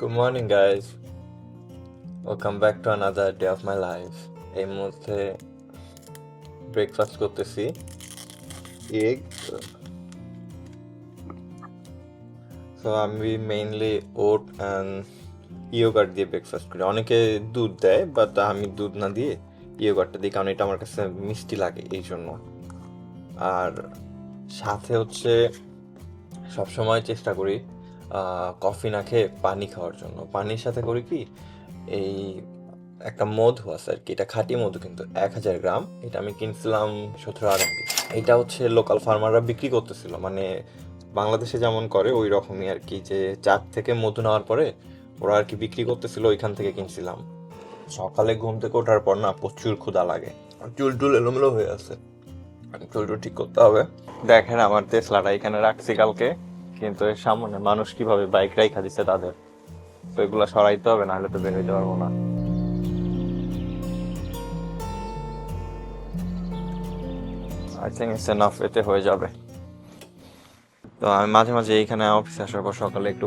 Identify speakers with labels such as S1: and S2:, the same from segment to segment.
S1: Good morning, guys. Welcome back to another day of my life. এই মুহূর্তে breakfast করতেছি egg. So আমি mainly oat and yogurt দিয়ে breakfast করি। অনেকে দুধ দেয়, বাট আমি দুধ না দিয়ে ইয়োগার্টটা দিই, কারণ এটা আমার কাছে মিষ্টি লাগে এই জন্য। আর সাথে হচ্ছে সবসময় চেষ্টা করি কফি না খেয়ে পানি খাওয়ার জন্য। পানির সাথে করি কি, এই একটা মধু আছে আর কি, এটা খাঁটি মধু কিন্তু 1000 গ্রাম। এটা আমি কিনছিলাম 17 RMB। এটা হচ্ছে লোকাল ফার্মাররা বিক্রি করতেছিল, মানে বাংলাদেশে যেমন করে ওই রকমই আর কি, যে চাক থেকে মধু নেওয়ার পরে ওরা আর কি বিক্রি করতেছিল, ওইখান থেকে কিনছিলাম। সকালে ঘুম থেকে ওঠার পর না প্রচুর ক্ষুধা লাগে, চুল টুল এলোমেলো হয়ে আছে, চুল টুল ঠিক করতে হবে। দেখেন আমার টেসলাটা এখানে রাখছি কালকে, কিন্তু এর সামনে মানুষ কিভাবে বাইক রাইখা দিচ্ছে তাদের, তো এগুলো সরাইতে হবে, নাহলে তো বের হইতে পারবো না। আই থিঙ্ক ইটস এনাফ, এতে হয়ে যাবে। তো আমি মাঝে মাঝে এইখানে অফিসে আসার পর সকালে একটু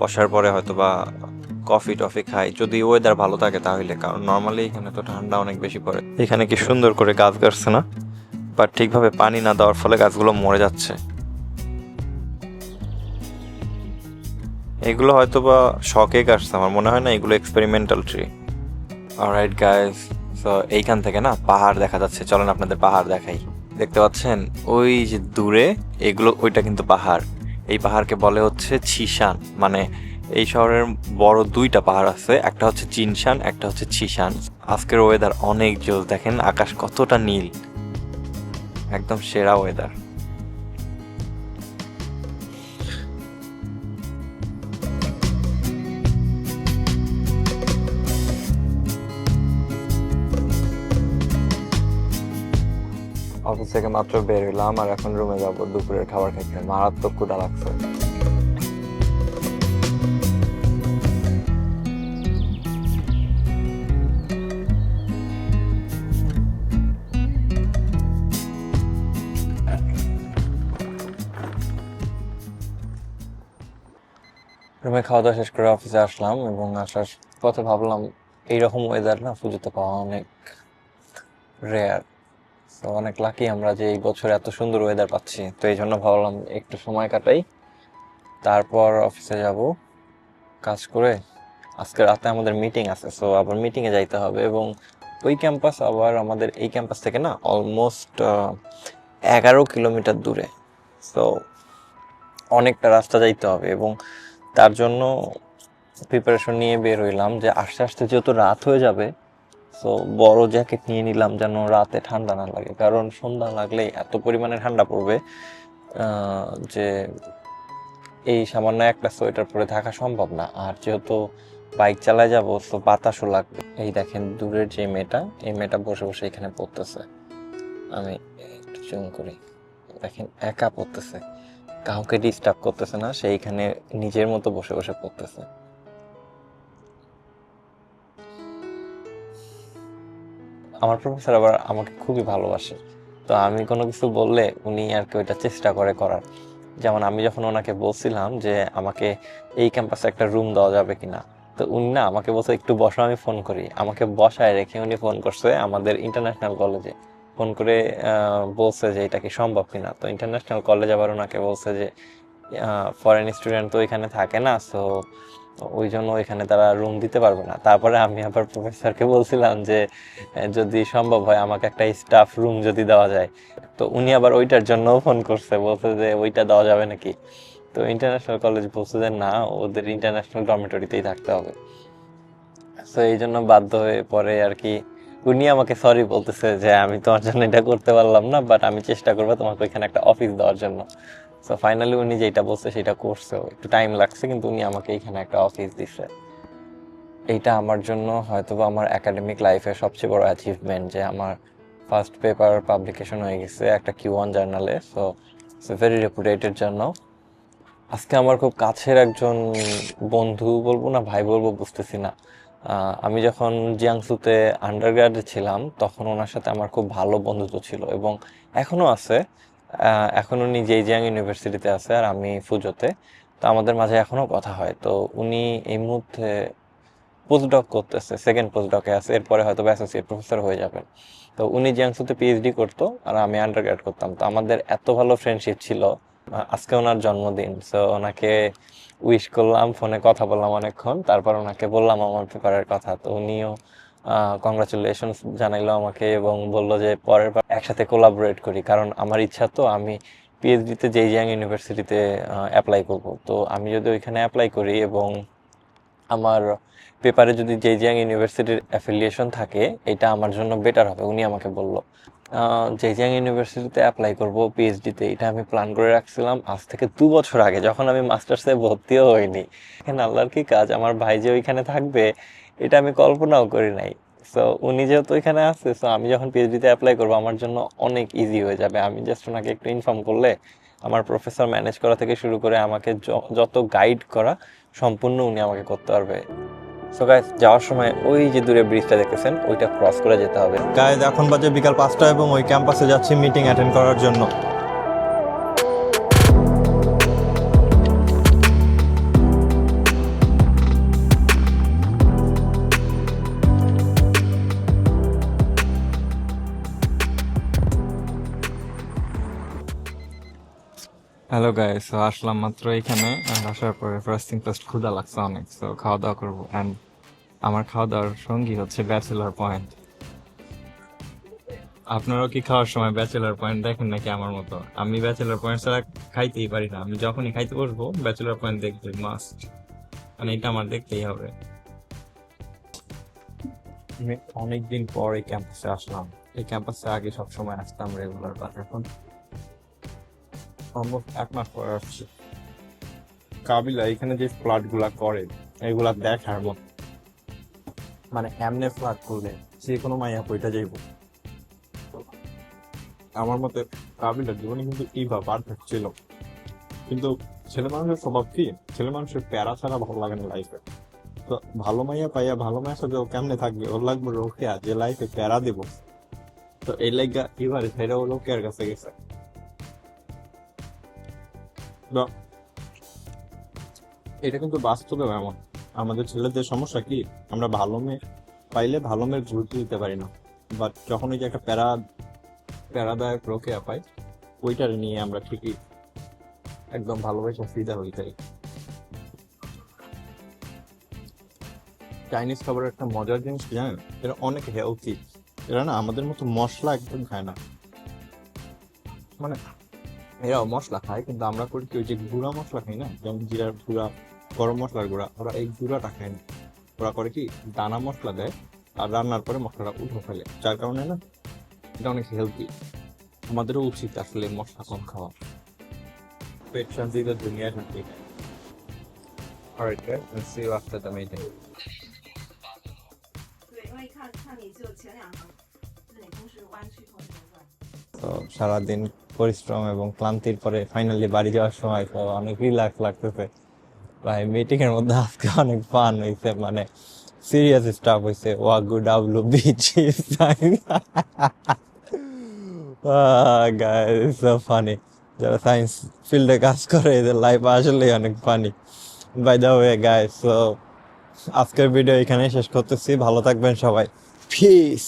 S1: বসার পরে হয়তো বা কফি টফি খাই, যদি ওয়েদার ভালো থাকে তাহলে, কারণ নর্মালি এখানে তো ঠান্ডা অনেক বেশি পড়ে। এখানে কি সুন্দর করে গাছ গাছছে না, বাট ঠিকভাবে পানি না দেওয়ার ফলে গাছগুলো মরে যাচ্ছে। এগুলো হয়তো বা শখে গাছছে, আমার মনে হয় না এগুলো এক্সপেরিমেন্টাল ট্রি। অলরাইট গাইস, তো এইখান থেকে না পাহাড় দেখা যাচ্ছে, চলেন আপনাদের পাহাড় দেখাই। দেখতে পাচ্ছেন ওই যে দূরে, এগুলো ওইটা কিন্তু পাহাড়। এই পাহাড়কে বলে হচ্ছে ছিশান। মানে এই শহরের বড় দুইটা পাহাড় আছে, একটা হচ্ছে চিনশান, একটা হচ্ছে ছিশান। আজকের ওয়েদার অনেক জোস, দেখেন আকাশ কতটা নীল, একদম সেরা ওয়েদার। অফিস থেকে মাত্র বের হইলাম, আর এখন রুমে যাবো দুপুরের খাবার খাইতে। মারাত্মক ক্ষুধা লাগছে। রুমে খাওয়া দাওয়া শেষ করে অফিসে আসলাম, এবং আসার পথে ভাবলাম এইরকম ওয়েদার না পুজোতে পাওয়া অনেক রেয়ার। তো অনেক লাকি আমরা যে এই বছর এত সুন্দর ওয়েদার পাচ্ছি। তো এই জন্য ভাবলাম একটু সময় কাটাই, তারপর অফিসে যাব কাজ করে। আজকে রাতে আমাদের মিটিং আছে, সো আবার মিটিংয়ে যাইতে হবে, এবং ওই ক্যাম্পাস আবার আমাদের এই ক্যাম্পাস থেকে না অলমোস্ট 11 কিলোমিটার দূরে। সো অনেকটা রাস্তা যাইতে হবে, এবং তার জন্য প্রিপারেশন নিয়ে বের হইলাম যে আস্তে আস্তে যেহেতু রাত হয়ে যাবে, তো বড় জ্যাকেট নিয়ে নিলাম যেন রাতে ঠান্ডা না লাগে, কারণ সন্ধ্যা লাগলেই এত পরিমাণে ঠান্ডা পড়বে যে এই সামান্য একটা সোয়েটার পরে থাকা সম্ভব না। আর যেহেতু বাইক চালায় যাবো, তো বাতাসও লাগবে। এই দেখেন দূরের যে মেয়েটা, এই মেয়েটা বসে বসে এখানে পড়তেছে। আমি একটু জুম করি, দেখেন একা পড়তেছে, কাউকে ডিস্টার্ব করতেছে না, সেইখানে নিজের মতো বসে বসে পড়তেছে। আমার প্রফেসর আবার আমাকে খুবই ভালোবাসে, তো আমি কোনো কিছু বললে উনি আর কি ওইটা চেষ্টা করে করার। যেমন আমি যখন ওনাকে বলছিলাম যে আমাকে এই ক্যাম্পাসে একটা রুম দেওয়া যাবে কিনা, তো উনি না আমাকে বলছে একটু বসো, আমি ফোন করি। আমাকে বসায় রেখে উনি ফোন করছে আমাদের ইন্টারন্যাশনাল কলেজে, ফোন করে বলছে যে এটা কি সম্ভব কিনা। তো ইন্টারন্যাশনাল কলেজ আবার ওনাকে বলছে যে ফরেন স্টুডেন্ট তো এখানে থাকে না, সো ওই জন্য এখানে তারা রুম দিতে পারবে না। তারপরে আমি আবার প্রফেসরকে বলছিলাম যে যদি সম্ভব হয় আমাকে একটা স্টাফ রুম যদি দেওয়া যায়, তো উনি আবার ওইটার জন্যও ফোন করছে, বলছে যে ওইটা দেওয়া যাবে নাকি। তো ইন্টারন্যাশনাল কলেজ বলছে যে না, ওদের ইন্টারন্যাশনাল ডরমিটরিতেই থাকতে হবে। তো এই জন্য বাধ্য হয়ে পরে আর কি উনি আমাকে সরি বলতেছে যে আমি তোমার জন্য এটা করতে পারলাম না, বাট আমি চেষ্টা করবো তোমাকে ওইখানে একটা অফিস দেওয়ার জন্য। সো ফাইনালি উনি যেটা বলছে সেটা করছে, একটু টাইম লাগছে, কিন্তু উনি আমাকে এইখানে একটা অফিস দিচ্ছে। এইটা আমার জন্য হয়তোবা আমার একাডেমিক লাইফের সবচেয়ে বড় অ্যাচিভমেন্ট, যে আমার ফার্স্ট পেপার পাবলিকেশন হয়ে গেছে একটা Q1 জার্নালে। So it's a very reputed journal. আজকে আমার খুব কাছের একজন বন্ধু বলবো না ভাই বলবো বুঝতেছি না, আমি যখন জিয়াংসুতে আন্ডারগ্রাডে ছিলাম তখন ওনার সাথে আমার খুব ভালো বন্ধুত্ব ছিল, এবং এখনও আছে। এখন উনি জেজিয়াং ইউনিভার্সিটিতে আছে আর আমি ফুজোতে। তো আমাদের মাঝে এখনো কথা হয়। তো উনি এই মুহূর্তে পোস্টডক করতেছে, সেকেন্ড পোস্টডকে আছে, এরপরে হয়তো অ্যাসোসিয়েট প্রফেসর হয়ে যাবেন। তো উনি জিয়াংসুতে পিএইচডি করতো আর আমি আন্ডারগ্রেড করতাম। তো আমাদের এত ভালো ফ্রেন্ডশিপ ছিল। আজকে ওনার জন্মদিন, সো ওনাকে উইশ করলাম, ফোনে কথা বললাম অনেকক্ষণ, তারপর ওনাকে বললাম আমার পেপারের কথা। তো উনিও কংগ্রাচুলেশনস জানাইলো আমাকে এবং বললো যে পরের বার একসাথে কোলাবোরেট করি, কারণ আমার ইচ্ছা তো আমি পিএইচডিতে জেজিয়াং ইউনিভার্সিটিতে অ্যাপ্লাই করব। তো আমি যদি ওইখানে অ্যাপ্লাই করি এবং আমার পেপারে যদি জেজিয়াং ইউনিভার্সিটির অ্যাফিলিয়েশন থাকে, এটা আমার জন্য বেটার হবে, উনি আমাকে বলল। জেজিয়াং ইউনিভার্সিটিতে অ্যাপ্লাই করব পিএইচডিতে, এটা আমি প্ল্যান করে রাখছিলাম আজ থেকে 2 বছর আগে, যখন আমি মাস্টার্সে ভর্তিও হইনি। এখানে আল্লাহর কি কাজ, আমার ভাই যে ওইখানে থাকবে এটা আমি কল্পনাও করি নাই। সো উনি যেহেতু ওইখানে আছে, সো আমি যখন পিএইচডিতে অ্যাপ্লাই করবো আমার জন্য অনেক ইজি হয়ে যাবে। আমি জাস্ট ওনাকে একটু ইনফর্ম করলে আমার প্রফেসর ম্যানেজ করা থেকে শুরু করে আমাকে যত গাইড করা সম্পূর্ণ উনি আমাকে করতে পারবে। সো গাইস, যাওয়ার সময় ওই যে দূরে ব্রিজটা দেখতেছেন ওইটা ক্রস করে যেতে হবে।
S2: গাইজ এখন বাজে বিকাল 5টা এবং ওই ক্যাম্পাসে যাচ্ছি মিটিং অ্যাটেন্ড করার জন্য। হ্যালো গাইস, সো আসলাম মাত্র এখানে, and আসার পরে ফার্স্ট থিং ফার্স্ট ক্ষুধা লাগছে অনেক, সো খাওয়া দাওয়া করবো। অ্যান্ড আমার খাওয়া দাওয়ার সঙ্গী হচ্ছে ব্যাচেলার পয়েন্ট। আপনারাও কি খাওয়ার সময় ব্যাচেলার পয়েন্ট দেখেন নাকি আমার মতো? আমি ব্যাচেলার পয়েন্ট ছাড়া খাইতেই পারি না। আমি যখনই খাইতে বসবো ব্যাচেলার পয়েন্ট দেখতে মাস্ট, মানে এটা আমার দেখতেই হবে। আমি অনেকদিন পর এই ক্যাম্পাসে আসলাম। এই ক্যাম্পাসে আগে সবসময় আসতাম রেগুলার, বাট এখন অলমোস্ট 1 মাস পর আসছি। কাবিলা এখানে যে ফ্ল্যাট গুলা করে এগুলা দেখার মতো, মানে এমনি ফ্ল্যাট করলে যে কোনো মাইয়া কইটা যাইব। আমার মতে কাবিলার জীবনে কিন্তু ইভা পারফেক্ট ছিল, কিন্তু ছেলে মানুষের স্বভাব কি, ছেলে মানুষের প্যারা ছাড়া ভালো লাগে না লাইফে। তো ভালো মাইয়া পাইয়া ভালো মায়ের সাথে ও কেমনে থাকবে, ওর লাগবে রোকেয়া যে লাইফে প্যারা দেব। তো এই লাইগা এবারে সেটা ও রোকেয়ার কাছে গেছে। তো এটা কিন্তু বাস্তবে এমন, আমাদের ছেলেদের সমস্যা কি, আমরা ভালো মেয়ে পাইলে ভালো মেয়ের গুরুত্ব দিতে পারি না, বাট যখন ওই যে একটা প্যারাদায়ক রোকেয়া পাই ওইটার নিয়ে আমরা ঠিকই একদম ভালোবাসা ফিদা হয়ে যাই। চাইনিজ খাবারের একটা মজার জিনিস কি জানেন, এরা অনেক হেলথি। এরা না আমাদের মতো মশলা একদম খায় না, মানে এরাও মশলা খায় কিন্তু আমরা করি কি ওই যে গুঁড়া মশলা খাই না, যেমন জিরার গুঁড়া, গরম মশলার গুঁড়া, ওরা এই গুঁড়াটা খায় না। ওরা করে কি দানা মশলা দেয় আর রান্নার পরে মশলাটা উঠে ফেলে, যার কারণে না এটা অনেক হেলদি। আমাদেরও উচিত আসলে মশলা কম খাওয়া। পেট শান্তি তো দুনিয়া শান্তি। Alright guys, let's see you after the meeting.
S3: 对，因为看你就前2行字你都是弯曲头那段。
S2: তো সারাদিন পরিশ্রম এবং ক্লান্তির পরে ফাইনালি বাড়ি যাওয়ার সময় তো অনেক রিল্যাক্স লাগতেছে। ভাই মিটিং এর মধ্যে আজকে অনেক ফান হয়েছে, মানে সিরিয়াস স্টাফ হয়েছে। ওয়াগু ডাব্লু বিচি গাইস, সো ফানি। যারা সায়েন্স ফিল্ডে কাজ করে এদের লাইফ আসলে অনেক funny. By the way guys, so আজকের ভিডিও এখানেই শেষ করতেছি। ভালো থাকবেন সবাই, পিস।